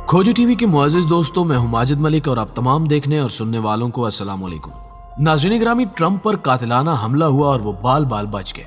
खोजी टीवी के मुअज़्ज़िज़ दोस्तों, मैं हूं माजिद मलिक और आप तमाम देखने और सुनने वालों को अस्सलाम वालेकुम। नाज़रीन ग्रामी, ट्रंप पर कातिलाना हमला हुआ और वो बाल बाल बच गए।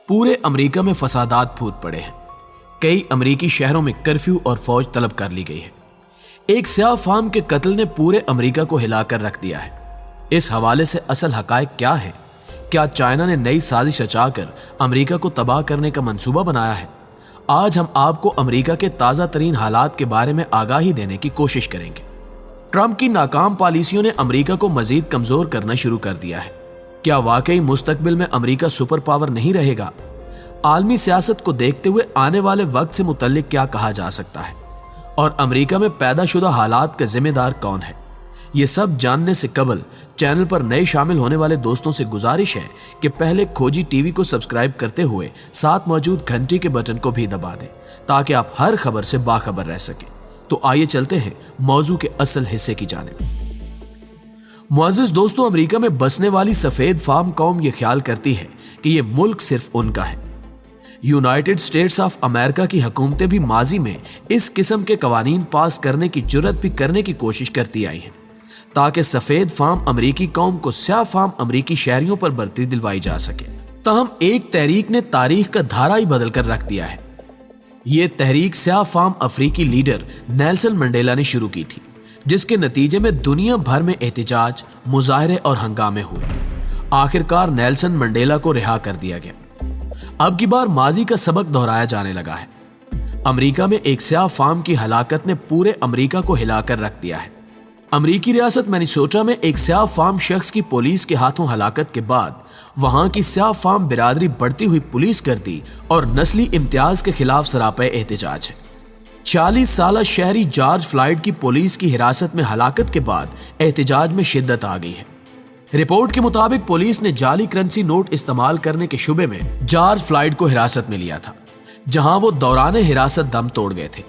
पूरे अमेरिका में फसादात फूट पड़े हैं। कई अमेरिकी शहरों में कर्फ्यू और फौज तलब कर ली गई है। एक स्याह फार्म के कत्ल ने पूरे अमेरिका को हिलाकर रख दिया है। इस हवाले से असल हकायक क्या है? क्या चाइना ने नई साजिश रचाकर अमेरिका को तबाह करने का मंसूबा बनाया है? आज हम आपको अमेरिका के ताज़ा तरीन हालात के बारे में आगाही देने की कोशिश करेंगे। ट्रंप की नाकाम पॉलिसियों ने अमेरिका को मजीद कमजोर करना शुरू कर दिया है। क्या वाकई मुस्तकबिल में अमेरिका सुपर पावर नहीं रहेगा? आलमी सियासत को देखते हुए आने वाले वक्त से मुतल्लिक क्या कहा जा सकता है और अमेरिका में पैदाशुदा हालात का जिम्मेदार कौन है? ये सब जानने से कबल चैनल पर नए शामिल होने वाले दोस्तों से गुजारिश है कि पहले खोजी टीवी को सब्सक्राइब करते हुए साथ मौजूद घंटी के बटन को भी दबा दें ताकि आप हर खबर से बाखबर रह सकें। तो आइए चलते हैं मौजू के असल हिस्से की जानिब। मुअज़्ज़िज़ दोस्तों, अमेरिका में बसने वाली सफेद फार्म कौम ये ख्याल करती है कि ये मुल्क सिर्फ उनका है। यूनाइटेड स्टेट्स ऑफ अमेरिका की हुकूमतें भी माजी में इस किस्म के कवानीन पास करने की जुर्रत भी करने की कोशिश करती आई हैं ताकि सफेद फार्म अमरीकी कौम को स्याह फार्म अमरीकी शहरियों पर बर्तरी दिलवाई जा सके। ताहम एक तहरीक ने तारीख का धारा ही बदल कर रख दिया है। ये तहरीक स्याह फार्म अफ्रीकी लीडर नेल्सन मंडेला ने शुरू की थी, जिसके नतीजे में दुनिया भर में एहतजाज, मुजाहरे और हंगामे हुए। आखिरकार नेल्सन मंडेला को रिहा कर दिया गया। अब की बार माजी का सबक दोहराया जाने लगा है। अमेरिका में एक स्याह फार्म की हलाकत ने पूरे अमेरिका को हिलाकर रख दिया है। अमेरिकी रियासत मैनिसोटा में एक स्याह फार्म शख्स की पुलिस के हाथों हलाकत के बाद वहां की स्याह फार्म बिरादरी बढ़ती हुई पुलिस गर्दी और नस्ली इम्तियाज के खिलाफ सरापा एहतजाज है। 40 साला शहरी जॉर्ज फ्लॉयड की पुलिस की हिरासत में हलाकत के बाद एहतजाज में शिद्दत आ गई है। रिपोर्ट के मुताबिक पुलिस ने जाली करेंसी नोट इस्तेमाल करने के शुबे में जॉर्ज फ्लॉयड को हिरासत में लिया था, जहां वो दौरान हिरासत दम तोड़ गए थे।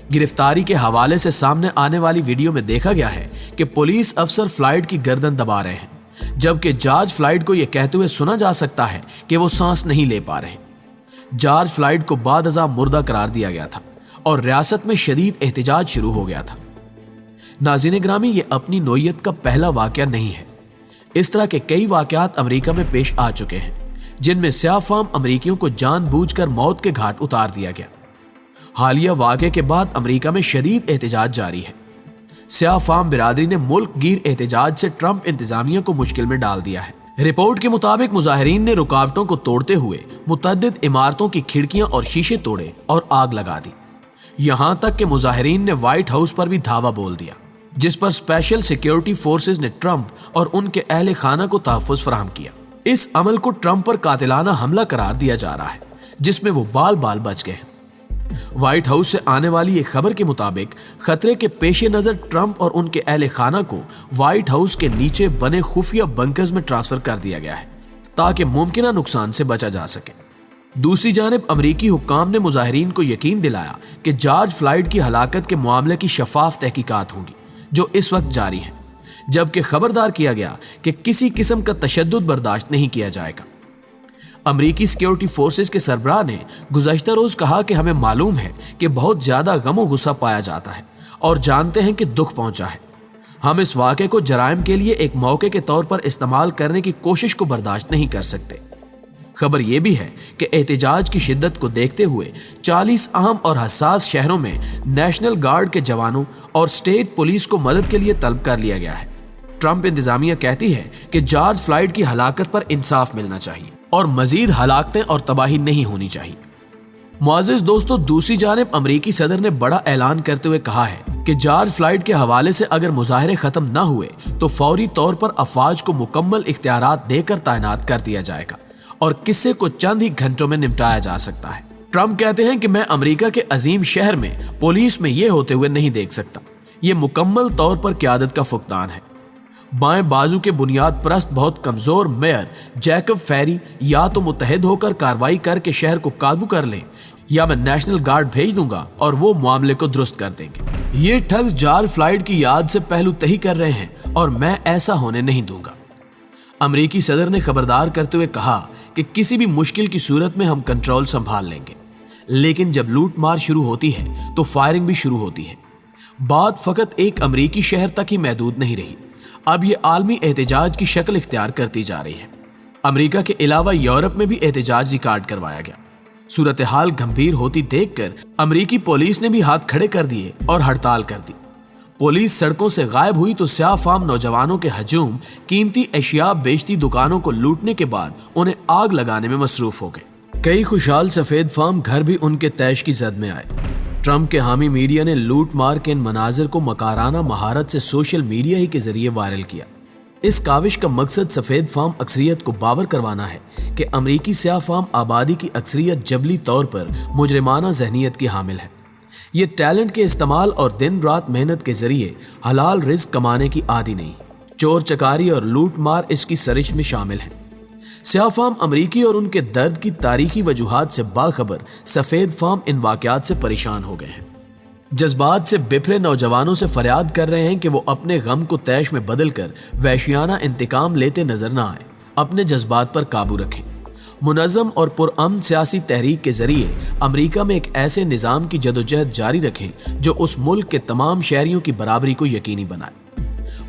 गिरफ्तारी के हवाले से सामने आने वाली वीडियो में देखा गया है कि पुलिस अफसर फ्लॉयड की गर्दन दबा रहे हैं, जबकि जॉर्ज फ्लॉयड को यह कहते हुए सुना जा सकता है कि वो सांस नहीं ले पा रहे। जॉर्ज फ्लॉयड को बादअज़ा मुर्दा करार दिया गया था और रियासत में शदीद एहतजाज शुरू हो गया था। नाज़रीन ग्रामी, ये अपनी नोयत का पहला वाकया नहीं है। इस तरह के कई वाकयात अमेरिका में पेश आ चुके हैं, जिनमें स्याह फार्म अमेरिकियों को जानबूझकर मौत के घाट उतार दिया गया। हालिया वाक़े के बाद अमेरिका में शदीद एहतजाज जारी है। स्याह फार्म बिरादरी ने मुल्क गिर एहतजाज से ट्रंप इंतजामिया को मुश्किल में डाल दिया है। रिपोर्ट के मुताबिक मुजाहिरीन ने रुकावटों को तोड़ते हुए मुतअद्दिद इमारतों की खिड़कियां और शीशे तोड़े और आग लगा दी। यहां तक कि मुजाहिरीन ने व्हाइट हाउस पर भी धावा बोल दिया, जिस पर स्पेशल सिक्योरिटी फोर्सेज ने ट्रंप और उनके अहले खाना को तहफ़्फ़ुज़ फराहम किया। इस अमल को ट्रंप पर कातिलाना हमला करार दिया जा रहा है, जिसमें वो बाल बाल बच गए। व्हाइट हाउस से आने वाली एक खबर के मुताबिक खतरे के पेश नजर ट्रंप और उनके अहले खाना को व्हाइट हाउस के नीचे बने खुफिया बंकर्स में ट्रांसफर कर दिया गया है ताकि मुमकिन नुकसान से बचा जा सके। दूसरी जानिब अमरीकी हुक्काम ने मुजाहिरीन को यकीन दिलाया कि जॉर्ज फ्लॉयड की हलाकत के मामले की शफाफ तहकीकात होंगी, जो इस वक्त जारी है, जबकि खबरदार किया गया कि किसी किस्म का तशद्दुद बर्दाश्त नहीं किया जाएगा। अमरीकी सिक्योरिटी फोर्सेस के सरबराह ने गुज़श्ता रोज कहा कि हमें मालूम है कि बहुत ज्यादा गम गुस्सा पाया जाता है और जानते हैं कि दुख पहुंचा है। हम इस वाक़े को जराइम के लिए एक मौके के तौर पर इस्तेमाल करने की कोशिश को बर्दाश्त नहीं कर सकते। खबर यह भी है कि एहतजाज की शिद्दत को देखते हुए 40 अहम और हसास शहरों में नेशनल गार्ड के जवानों और स्टेट पुलिस को मदद के लिए तलब कर लिया गया है। ट्रंप इंतजामिया कहती है कि जॉर्ज फ्लॉयड की हलाकत पर इंसाफ मिलना चाहिए और मजीद हलाकतें और तबाही नहीं होनी चाहिए। मुअज़्ज़िज़ दोस्तों, दूसरी जानिब अमरीकी सदर ने बड़ा ऐलान करते हुए कहा है कि जॉर्ज फ्लॉयड के हवाले से अगर मुजाहरे खत्म न हुए तो फौरी तौर पर अफवाज को मुकम्मल इख्तियारात देकर तैनात कर दिया जाएगा और किस्से को चंद ही घंटों में निपटाया जा सकता है। ट्रंप कहते हैं कि मैं अमेरिका के अजीम शहर में पुलिस में यह होते हुए नहीं देख सकता। ये मुकम्मल तौर पर क़यादत का फुकदान है। बाएं बाजू के बुनियाद परस्त बहुत कमजोर मेयर जैकब फेरी या तो मुत्तहिद होकर कार्रवाई करके शहर को काबू कर लें या मैं नेशनल गार्ड भेज दूंगा और वो मामले को दुरुस्त कर देंगे। ये ठग्स जॉर्ज फ्लॉयड की याद से पहलू तही कर रहे हैं और मैं ऐसा होने नहीं दूंगा। अमरीकी सदर ने खबरदार करते हुए कहा कि किसी भी मुश्किल की सूरत में हम कंट्रोल संभाल लेंगे, लेकिन जब लूट मार शुरू होती है तो फायरिंग भी शुरू होती है। बात फकत एक अमरीकी शहर तक ही महदूद नहीं रही, अब ये आलमी एहतजाज की शक्ल इख्तियार करती जा रही है। अमेरिका के अलावा यूरोप में भी एहतजाज रिकॉर्ड करवाया गया। सूरत हाल गंभीर होती देखकर अमेरिकी पुलिस ने भी हाथ खड़े कर दिए और हड़ताल कर दी। पुलिस सड़कों से गायब हुई तो स्याह फाम नौजवानों के हजूम कीमती अशिया बेचती दुकानों को लूटने के बाद उन्हें आग लगाने में मसरूफ हो गए। कई खुशहाल सफेद फाम घर भी उनके तैश की जद में आए। ट्रंप के हामी मीडिया ने लूट मार के इन मनाजिर को मकाराना महारत से सोशल मीडिया ही के जरिए वायरल किया। इस काविश का मकसद सफेद फाम अक्सरियत को बावर करवाना है कि अमरीकी स्याह फाम आबादी की अक्सरियत जबली तौर पर मुजरिमाना जहनीत की हामिल है। ये टैलेंट के इस्तेमाल और दिन रात मेहनत के जरिए हलाल रिस्क कमाने की आदी नहीं, चोर चकारी और लूट मार इसकी सरिश में शामिल है। स्याह फाम अमरीकी और उनके दर्द की तारीखी वजूहात से बाखबर सफेद फाम इन वाकयात से परेशान हो गए हैं। जज्बात से बिफरे नौजवानों से फरियाद कर रहे हैं कि वो अपने गम को तैश में बदलकर वहशियाना इंतकाम लेते नजर ना आए, अपने जज्बात पर काबू रखें। मुनज़्ज़म और पुरअमन सियासी तहरीक के जरिए अमेरिका में एक ऐसे निज़ाम की जदोजहद जारी रखें जो उस मुल्क के तमाम शहरियों की बराबरी को यकीनी बनाए।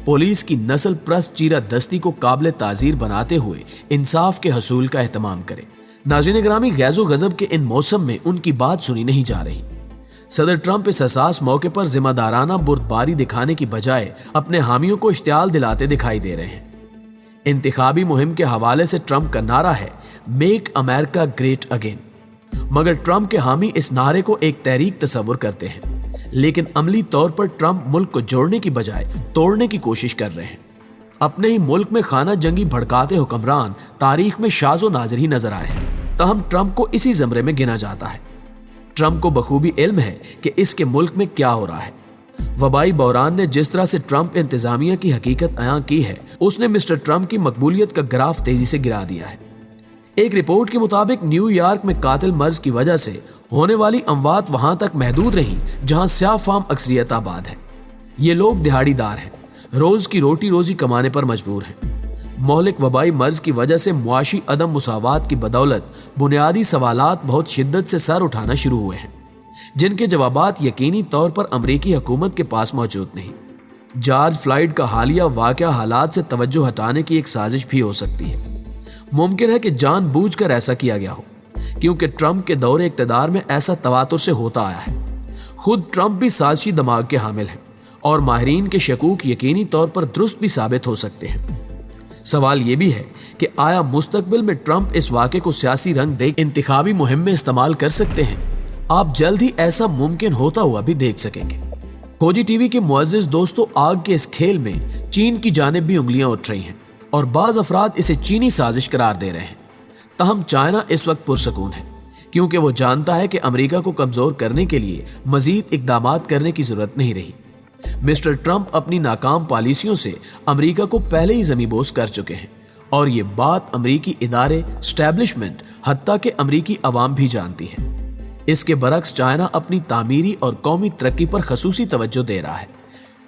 पुलिस की नस्ल प्रस्त चीरा दस्ती को काबिल ताज़ीर बनाते हुए इंसाफ के हसूल का एहतमाम करें। नाज़रीन ग्रामी, गैज़ो गज़ब के इन मौसम में उनकी बात सुनी नहीं जा रही। सदर ट्रंप इस हसास मौके पर जिम्मेदाराना बुर्दबारी दिखाने की बजाय अपने हामियों को इश्तियाल दिलाते दिखाई दे रहे हैं। इंतखाबी मुहिम के हवाले से ट्रंप का नारा है मेक अमेरिका ग्रेट अगेन, मगर ट्रंप के हामी इस नारे को एक तहरीक तस्वुर करते हैं, लेकिन अमली तौर पर ट्रंप मुल्क को जोड़ने की बजाय तोड़ने की कोशिश कर रहे हैं। अपने ही मुल्क में खाना जंगी भड़काते हुक्मरान तारीख में शाज़ो नाज़िर ही नजर आए हैं, तहम ट्रंप को इसी ज़मरे में गिना जाता है। ट्रंप को बखूबी इल्म है कि इसके मुल्क में क्या हो रहा है। वबाई बहरान ने जिस तरह से ट्रंप इंतजामिया की हकीकत अयां की है, उसने मिस्टर ट्रंप की मकबूलियत का ग्राफ तेजी से गिरा दिया है। एक रिपोर्ट के मुताबिक न्यूयॉर्क में कातिल मर्ज की वजह से होने वाली अमवात वहां तक महदूद रही जहां स्याह फाम अक्सरियत आबाद है। ये लोग दिहाड़ीदार हैं, रोज की रोटी रोजी कमाने पर मजबूर हैं। मोहलिक वबाई मर्ज की वजह से मुआशी अदम मुसावात की बदौलत बुनियादी सवालात बहुत शिद्दत से सर उठाना शुरू हुए हैं, जिनके जवाबात यकीनी तौर पर अमरीकी हुकूमत के पास मौजूद नहीं। जॉर्ज फ्लॉयड का हालिया वाक़या हालात से तवज्जो हटाने की एक साजिश भी हो सकती है। मुमकिन है कि जानबूझकर ऐसा किया गया हो, क्योंकि ट्रंप के दौरे इक़्तिदार में ऐसा तवातुर से होता आया है। खुद ट्रंप भी साजिशी दिमाग के हामिल हैं और माहिरीन के शकूक यकीनी तौर पर दुरुस्त भी साबित हो सकते हैं। सवाल यह भी है कि आया मुस्तकबिल में ट्रंप इस वाक़े को सियासी रंग दे इंतखाबी मुहिम में इस्तेमाल कर सकते हैं। आप जल्द ही ऐसा मुमकिन होता हुआ भी देख सकेंगे। खोजी टीवी के मुअज़्ज़िज़ दोस्तों, आग के इस खेल में चीन की जानिब भी उंगलियां उठ रही हैं और बाज़ अफराद इसे चीनी साजिश करार दे रहे हैं। तहम चाइना इस वक्त पुरसकून है, क्योंकि वो जानता है कि अमेरिका को कमज़ोर करने के लिए मज़ीद इक़दामात करने की ज़रूरत नहीं रही। मिस्टर ट्रंप अपनी नाकाम पॉलिसियों से अमेरिका को पहले ही ज़मीबोस कर चुके हैं और ये बात अमेरिकी इदारे, स्टैब्लिशमेंट, हत्ता के अमेरिकी अवाम भी जानती है। इसके बरक्स चाइना अपनी तामीरी और कौमी तरक्की पर खसूसी तवज्जो दे रहा है।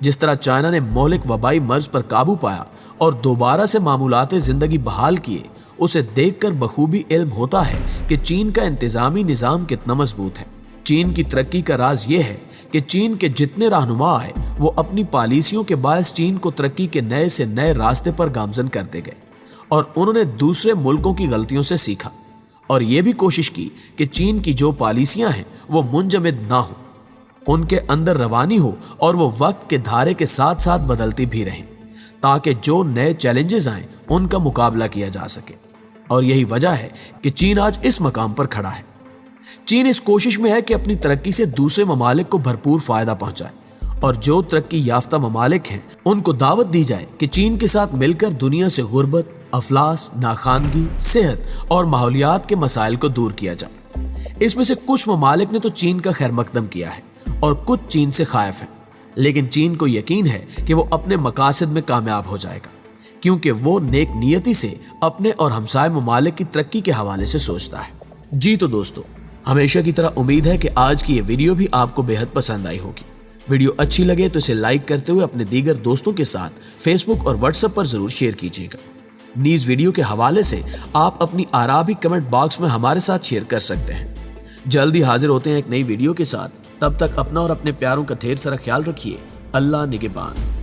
जिस तरह चाइना ने मोहलिक वबाई मर्ज पर काबू पाया और दोबारा से मामूलाते ज़िंदगी बहाल किए, उसे देखकर बखूबी इल्म होता है कि चीन का इंतज़ामी निज़ाम कितना मजबूत है। चीन की तरक्की का राज ये है कि चीन के जितने रहनुमा है वो अपनी पॉलिसियों के बायस चीन को तरक्की के नए से नए रास्ते पर गामजन करते गए और उन्होंने दूसरे मुल्कों की गलतियों से सीखा और ये भी कोशिश की कि चीन की जो पॉलिसियां हैं वो मुंजमद ना हो, उनके अंदर रवानी हो और वो वक्त के धारे के साथ साथ बदलती भी रहें, ताकि जो नए चैलेंजेस आएं उनका मुकाबला किया जा सके। और यही वजह है कि चीन आज इस मकाम पर खड़ा है। चीन इस कोशिश में है कि अपनी तरक्की से दूसरे ममालिक को भरपूर फायदा पहुंचाए और जो तरक्की याफ्ता ममालिक हैं उनको दावत दी जाए कि चीन के साथ मिलकर दुनिया से गुर्बत, अफलास, नाखानगी, सेहत और माहौलियात के मसाइल को दूर किया जाए। इसमें से कुछ ममालिक ने तो चीन का खैर मकदम किया है और कुछ चीन से खायफ हैं, लेकिन चीन को यकीन है कि वो अपने मकासद में कामयाब हो जाएगा, क्योंकि वो नेक नियति से अपने और हमसाय ममालिक की तरक्की के हवाले से सोचता है। जी तो दोस्तों, हमेशा की तरह उम्मीद है कि आज की ये वीडियो भी आपको बेहद पसंद आई होगी। वीडियो अच्छी लगे तो इसे लाइक करते हुए अपने दीगर दोस्तों के साथ फेसबुक और व्हाट्सएप पर जरूर शेयर कीजिएगा। नीज वीडियो के हवाले से आप अपनी आरा भी कमेंट बॉक्स में हमारे साथ शेयर कर सकते हैं। जल्दी हाजिर होते हैं एक नई वीडियो के साथ। تب تک اپنا اور اپنے پیاروں کا ڈھیر سارا خیال رکھیے۔ اللہ نگہبان۔